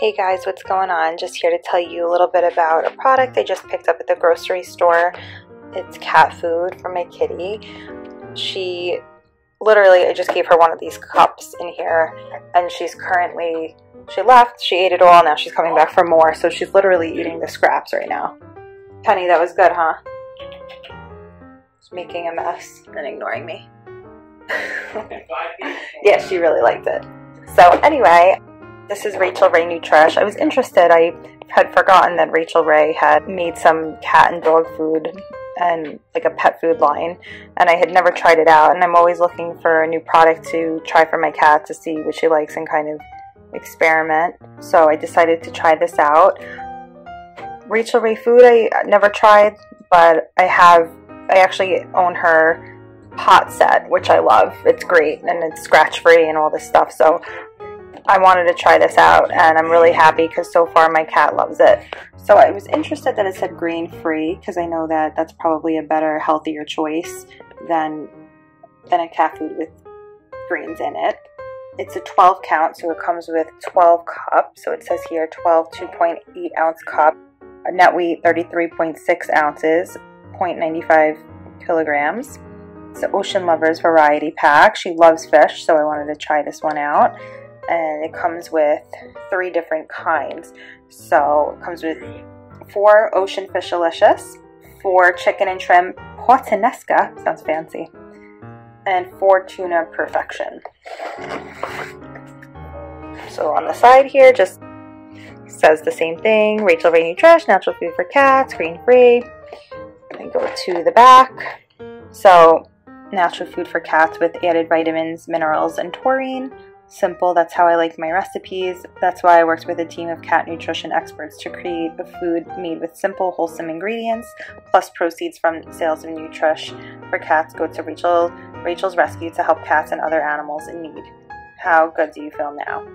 Hey guys, what's going on? Just here to tell you a little bit about a product I just picked up at the grocery store. It's cat food for my kitty. She literally, I just gave her one of these cups in here, and she left, she ate it all, now she's coming back for more, so she's literally eating the scraps right now. Penny, that was good, huh? She's making a mess and ignoring me. Yeah, she really liked it. So anyway, this is Rachael Ray Nutrish. I was interested. I had forgotten that Rachael Ray had made some cat and dog food and like a pet food line, and I had never tried it out, and I'm always looking for a new product to try for my cat to see what she likes and kind of experiment. So I decided to try this out. Rachael Ray food I never tried, but I actually own her pot set, which I love. It's great and it's scratch free and all this stuff, so I wanted to try this out, and I'm really happy because so far my cat loves it. So I was interested that it said grain free, because I know that that's probably a better, healthier choice than a cat food with grains in it. It's a 12 count, so it comes with 12 cups. So it says here 12 2.8 ounce cup, a net weight 33.6 ounces, 0.95 kilograms. It's the OceanLovers variety pack. She loves fish, so I wanted to try this one out. And it comes with 3 different kinds. So it comes with 4 Ocean Fishalicious, 4 Chicken and Shrimp Puttanesca, sounds fancy, and 4 Tuna Perfection. So on the side here just says the same thing, Rachael Ray Nutrish, natural food for cats, grain free. And go to the back. So natural food for cats with added vitamins, minerals, and taurine. Simple, that's how I like my recipes. That's why I worked with a team of cat nutrition experts to create a food made with simple, wholesome ingredients, plus proceeds from sales of Nutrish for cats go to Rachel's rescue to help cats and other animals in need. How good do you feel now?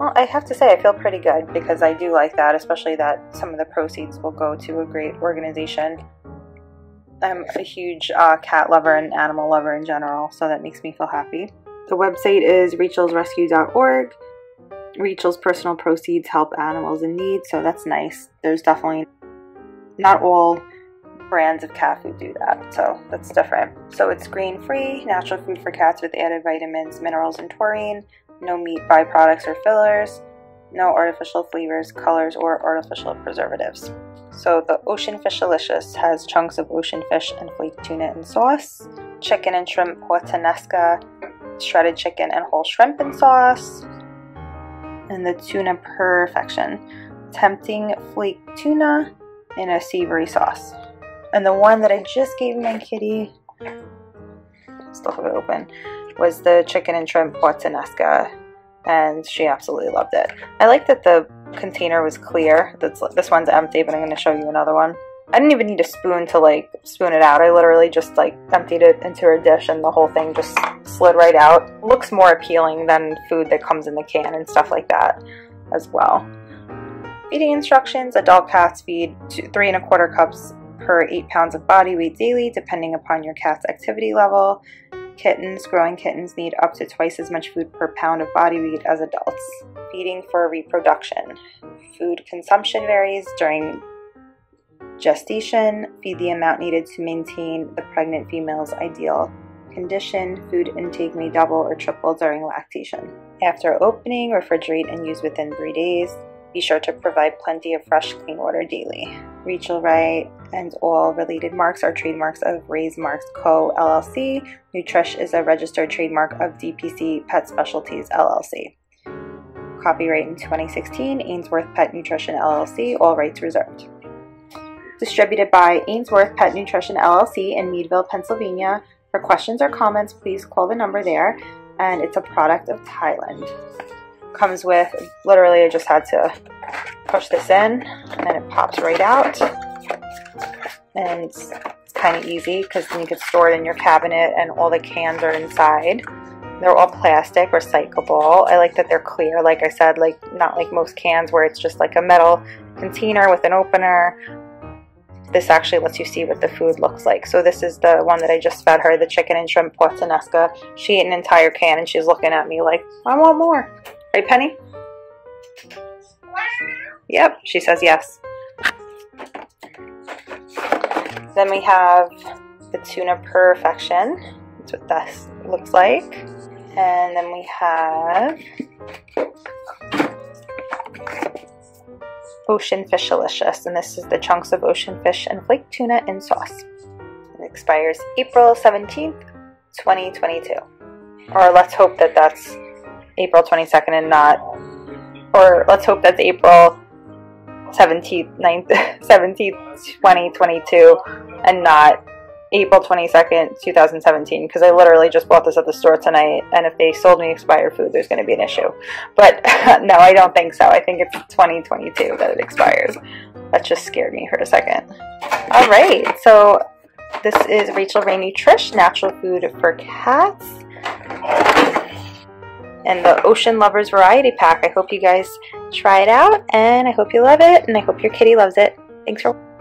Well, I have to say I feel pretty good, because I do like that, especially that some of the proceeds will go to a great organization. I'm a huge cat lover and animal lover in general, so that makes me feel happy. The website is rachelsrescue.org. Rachel's personal proceeds help animals in need, so that's nice. There's definitely not all brands of cat food do that, so that's different. So it's grain-free, natural food for cats with added vitamins, minerals, and taurine, no meat byproducts or fillers, no artificial flavors, colors, or artificial preservatives. So the Ocean Fishalicious has chunks of ocean fish and flaked tuna in sauce, chicken and shrimp puttanesca, shredded chicken and whole shrimp in sauce, and the Tuna Perfection, tempting flaked tuna in a savory sauce. And the one that I just gave my kitty, still have it open, was the chicken and shrimp puttanesca, and she absolutely loved it. I like that the container was clear. This one's empty, but I'm going to show you another one. I didn't even need a spoon to like spoon it out. I literally just like emptied it into a dish, and the whole thing just slid right out. Looks more appealing than food that comes in the can and stuff like that as well. Feeding instructions: adult cats feed 3 1/4 cups per 8 pounds of body weight daily, depending upon your cat's activity level. Growing kittens need up to twice as much food per pound of body weight as adults. Feeding for reproduction: food consumption varies during gestation. Feed the amount needed to maintain the pregnant female's ideal condition. Food intake may double or triple during lactation. After opening, refrigerate and use within 3 days. Be sure to provide plenty of fresh, clean water daily. Rachael Ray and all related marks are trademarks of Ray's Marks Co. LLC. Nutrish is a registered trademark of DPC Pet Specialties LLC. Copyright in 2016, Ainsworth Pet Nutrition LLC, all rights reserved. Distributed by Ainsworth Pet Nutrition LLC in Meadville, Pennsylvania. For questions or comments, please call the number there, and it's a product of Thailand. Comes with, literally I just had to push this in, and then it pops right out, and it's kind of easy because then you can store it in your cabinet, and all the cans are inside. They're all plastic, recyclable. I like that they're clear, like I said, like not like most cans where it's just like a metal container with an opener. This actually lets you see what the food looks like. So this is the one that I just fed her, the chicken and shrimp puttanesca. She ate an entire can, and she's looking at me like, I want more. Right, Penny? Why Yep, she says yes. Then we have the Tuna Perfection. That's what this looks like. And then we have Ocean Fish Delicious, and this is the chunks of ocean fish and flake tuna in sauce. It expires April 17th, 2022. Or let's hope that that's April 22nd and not, or let's hope that's April 17th, 2022 and not April 22nd, 2017, because I literally just bought this at the store tonight, and if they sold me expired food, there's going to be an issue. But no, I don't think so. I think it's 2022 that it expires. That just scared me for a second. All right, so this is Rachael Ray Nutrish, natural food for cats, and the OceanLovers variety pack. I hope you guys try it out, and I hope you love it, and I hope your kitty loves it. Thanks for watching.